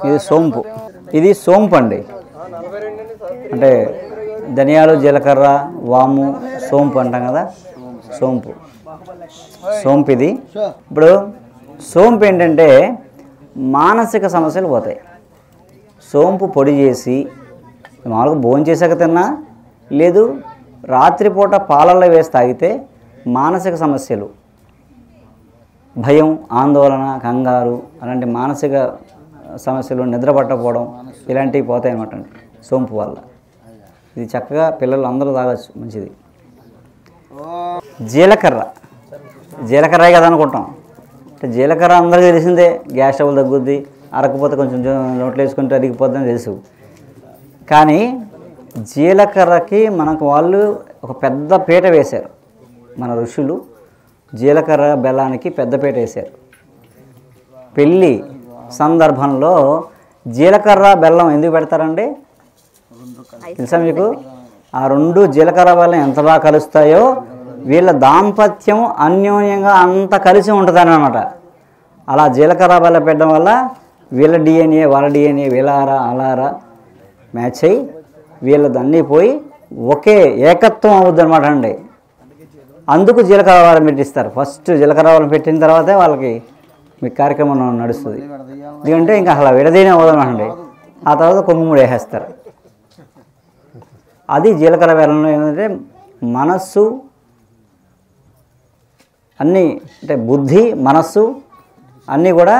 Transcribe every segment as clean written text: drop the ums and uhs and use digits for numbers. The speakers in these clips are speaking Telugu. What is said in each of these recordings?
ఇది సోంపు. ఇది సోంపు అండి, అంటే ధనియాలు, జీలకర్ర, వాము, సోంపు అంటాం కదా, సోంపు. సోంపు ఇది. ఇప్పుడు సోంపు ఏంటంటే మానసిక సమస్యలు పోతాయి. సోంపు పొడి చేసి మామూలుగా భోజనం చేశాక తిన్నా, లేదు రాత్రిపూట పాలల్లో వేసి తాగితే మానసిక సమస్యలు, భయం, ఆందోళన, కంగారు, అలాంటి మానసిక సమస్యలు, నిద్ర పట్టకపోవడం ఇలాంటివి పోతాయి అన్నమాట సోంపు వల్ల. ఇది చక్కగా పిల్లలు అందరూ తాగొచ్చు, మంచిది. జీలకర్ర, జీలకర్ర కదా అనుకుంటాం. అంటే జీలకర్ర అందరికీ తెలిసిందే, గ్యాస్ ట్రబుల్ తగ్గుద్ది, అరకపోతే కొంచెం నోట్లో వేసుకుంటే అరిగిపోద్దని తెలుసు. కానీ జీలకర్రకి మనకు వాళ్ళు ఒక పెద్ద పీట వేశారు. మన ఋషులు జీలకర్ర బెల్లానికి పెద్ద పీట వేశారు. పెళ్ళి సందర్భంలో జీలకర్ర బెల్లం ఎందుకు పెడతారండి తెలుసా మీకు? ఆ రెండు జీలకర్ర బెల్లం ఎంత బాగా కలుస్తాయో వీళ్ళ దాంపత్యం అన్యోన్యంగా అంత కలిసి ఉంటుందని అనమాట. అలా జీలకర్ర బెల్లం పెట్టడం వల్ల వీళ్ళ డిఎన్ఏ వాళ్ళ డిఎన్ఏ వీళ్ళారా అలారా మ్యాచ్ అయ్యి వీళ్ళదన్నీ పోయి ఒకే ఏకత్వం అవుద్ది అనమాట అండి. అందుకు జీలకర్ర బెల్లం పెట్టిస్తారు. ఫస్ట్ జీలకర్ర బెల్లం పెట్టిన తర్వాతే వాళ్ళకి మీ కార్యక్రమం నడుస్తుంది. ఎందుకంటే ఇంకా అసలు విడదీనే అవ్వదన్నమాట. ఆ తర్వాత కొమ్ముడు వేసేస్తారు. అది జీలకర్ర బెల్లంలో ఏంటంటే మనస్సు అన్నీ, అంటే బుద్ధి మనస్సు అన్నీ కూడా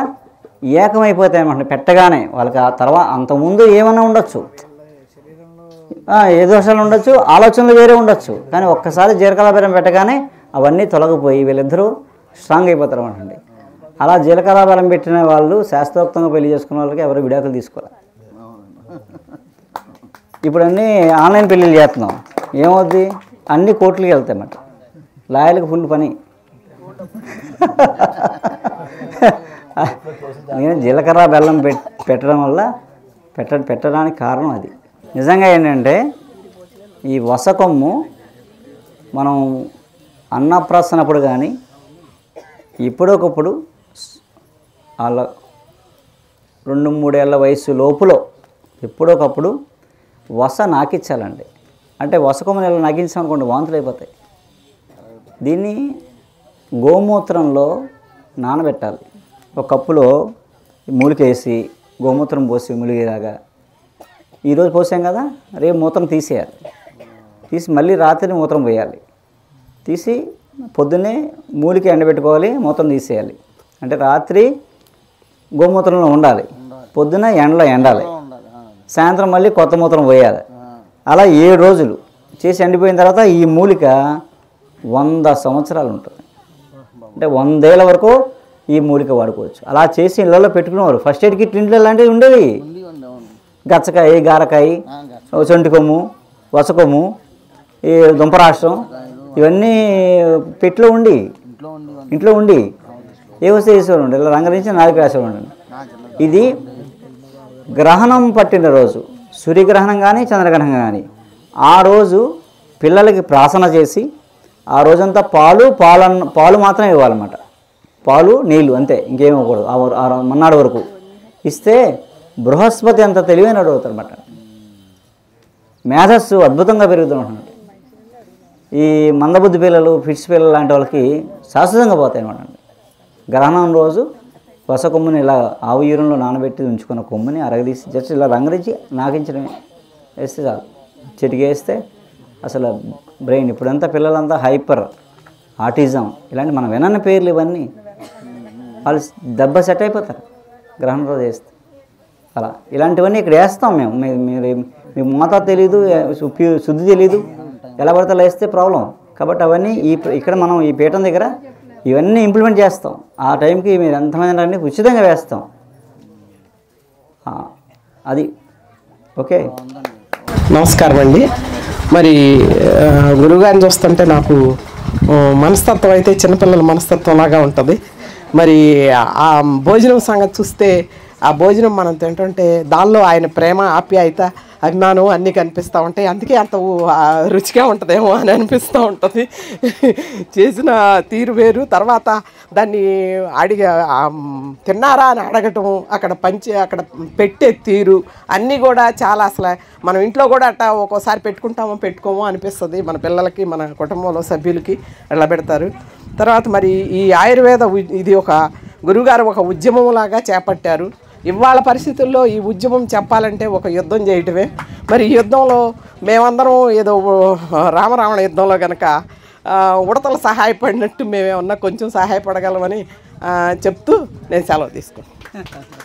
ఏకమైపోతాయి అన్నమాట పెట్టగానే. వాళ్ళకి ఆ తర్వాత అంతకుముందు ఏమైనా ఉండొచ్చు, ఏ దోషాలు ఉండొచ్చు, ఆలోచనలు వేరే ఉండొచ్చు, కానీ ఒక్కసారి జీలకర్ర బెల్లం పెట్టగానే అవన్నీ తొలగిపోయి వీళ్ళిద్దరూ స్ట్రాంగ్ అయిపోతారు అన్నమాట. అలా జీలకర్ర బెల్లం పెట్టిన వాళ్ళు శాస్త్రోక్తంగా పెళ్లి చేసుకున్న వాళ్ళకి ఎవరు విడాకులు తీసుకోవాలి. ఇప్పుడు అన్నీ ఆన్లైన్ పెళ్ళిళ్ళు చేస్తున్నాం, ఏమవుద్ది అన్నీ కోర్టులకి వెళ్తాయి అన్నమాట. లాయర్లకు ఫుల్ పని. నేను జీలకర్ర బెల్లం పెట్టడం వల్ల పెట్టడానికి కారణం అది. నిజంగా ఏంటంటే ఈ వసకొమ్ము మనం అన్నప్రాసనప్పుడు కానీ ఇప్పుడొకప్పుడు వాళ్ళ 2-3 ఏళ్ళ వయసు లోపులో ఎప్పుడొకప్పుడు వస నాకించాలండి. అంటే వసకొమ్మని ఇలా నాకించామనుకోండి వాంతులు అయిపోతాయి. దీన్ని గోమూత్రంలో నానబెట్టాలి. ఒక కప్పులో మూలికేసి గోమూత్రం పోసి ములిగేలాగా ఈరోజు పోసాం కదా, రేపు మూత్రం తీసేయాలి. తీసి మళ్ళీ రాత్రి మూత్రం పోయాలి. తీసి పొద్దున్నే మూలిక ఎండబెట్టుకోవాలి, మూత్రం తీసేయాలి. అంటే రాత్రి గోమూత్రంలో ఉండాలి, పొద్దున ఎండలో ఎండాలి, సాయంత్రం మళ్ళీ కొత్త మూత్రం పోయాలి. అలా 7 రోజులు చేసి ఎండిపోయిన తర్వాత ఈ మూలిక 100 సంవత్సరాలు ఉంటుంది. అంటే 100 ఏళ్ళ వరకు ఈ మూలిక వాడుకోవచ్చు. అలా చేసి ఇళ్ళల్లో పెట్టుకునేవారు. ఫస్ట్ ఎయిడ్ కిట్ ఇంట్లో లాంటివి ఉండేవి. గచ్చకాయ, గారకాయ, చొంటి కొమ్ము, వసకొమ్ము, ఈ దుంపరాష్ట్రం ఇవన్నీ పెట్లో ఇంట్లో ఉండి ఏవస్తే వేసేవాడు ఉండి ఇలా రంగరించి నాలుగు వేసేవాడు ఉండండి. ఇది గ్రహణం పట్టిన రోజు, సూర్యగ్రహణం కానీ చంద్రగ్రహణం కానీ ఆ రోజు పిల్లలకి ప్రాసన చేసి ఆ రోజంతా పాలు మాత్రం ఇవ్వాలన్నమాట. పాలు నీళ్ళు అంతే, ఇంకేం ఇవ్వకూడదు. మన్నాడు వరకు ఇస్తే బృహస్పతి అంత తెలివైన అవుతారు అన్నమాట. మేధస్సు అద్భుతంగా పెరుగుతుంటుంది. ఈ మందబుద్ధి పిల్లలు, ఫిట్స్ పిల్లలు లాంటి వాళ్ళకి శాశ్వతంగా పోతాయి అన్నమాట. గ్రహణం రోజు వస కొమ్ముని ఇలా ఆవు యూరంలో నానబెట్టి ఉంచుకున్న కొమ్ముని అరగదీసి జస్ట్ ఇలా రంగరించి నాకించడమే, వేస్తే చాలు. చిటికేస్తే అసలు బ్రెయిన్ ఇప్పుడంతా పిల్లలంతా హైపర్, ఆటిజం ఇలాంటి మనం వినని పేర్లు ఇవన్నీ వాళ్ళు దెబ్బ సెట్ అయిపోతారు గ్రహణం రోజు వేస్తే. అలా ఇలాంటివన్నీ ఇక్కడ వేస్తాం మేము. మీకు మోతా తెలీదు, శుద్ధి తెలీదు, ఎలా పడితే వేస్తే ప్రాబ్లం. కాబట్టి అవన్నీ ఇక్కడ మనం ఈ పీఠం దగ్గర ఇవన్నీ ఇంప్లిమెంట్ చేస్తాం. ఆ టైంకి మీరు ఎంతమంది ఉచితంగా వేస్తాం. అది ఓకే. నమస్కారం అండి. మరి గురువుగారిని చూస్తుంటే నాకు మనస్తత్వం అయితే చిన్నపిల్లల మనస్తత్వం లాగా ఉంటుంది. మరి ఆ భోజనం సంగతి చూస్తే ఆ భోజనం మనం తింటుంటే దానిలో ఆయన ప్రేమ, ఆప్యాయత అభిమానం అన్నీ కనిపిస్తూ ఉంటాయి. అందుకే అంత రుచిగా ఉంటుందేమో అని అనిపిస్తూ ఉంటుంది. చేసిన తీరు వేరు. తర్వాత దాన్ని తిన్నారా అని అడగటం, అక్కడ అక్కడ పెట్టే తీరు అన్నీ కూడా చాలా అసలు మనం ఇంట్లో కూడా అట్టా ఒక్కోసారి పెట్టుకోమో అనిపిస్తుంది. మన పిల్లలకి, మన కుటుంబంలో సభ్యులకి ఎలా పెడతారు. తర్వాత మరి ఈ ఆయుర్వేద ఇది ఒక గురువుగారు ఒక ఉద్యమంలాగా చేపట్టారు. ఇవాళ పరిస్థితుల్లో ఈ ఉద్యమం చెప్పాలంటే ఒక యుద్ధం చేయటమే. మరి ఈ యుద్ధంలో మేమందరం ఏదో రామరావణ యుద్ధంలో కనుక ఉడతలు సహాయపడినట్టు మేమేమన్నా కొంచెం సహాయపడగలమని చెప్తూ నేను సెలవు తీసుకున్నాను.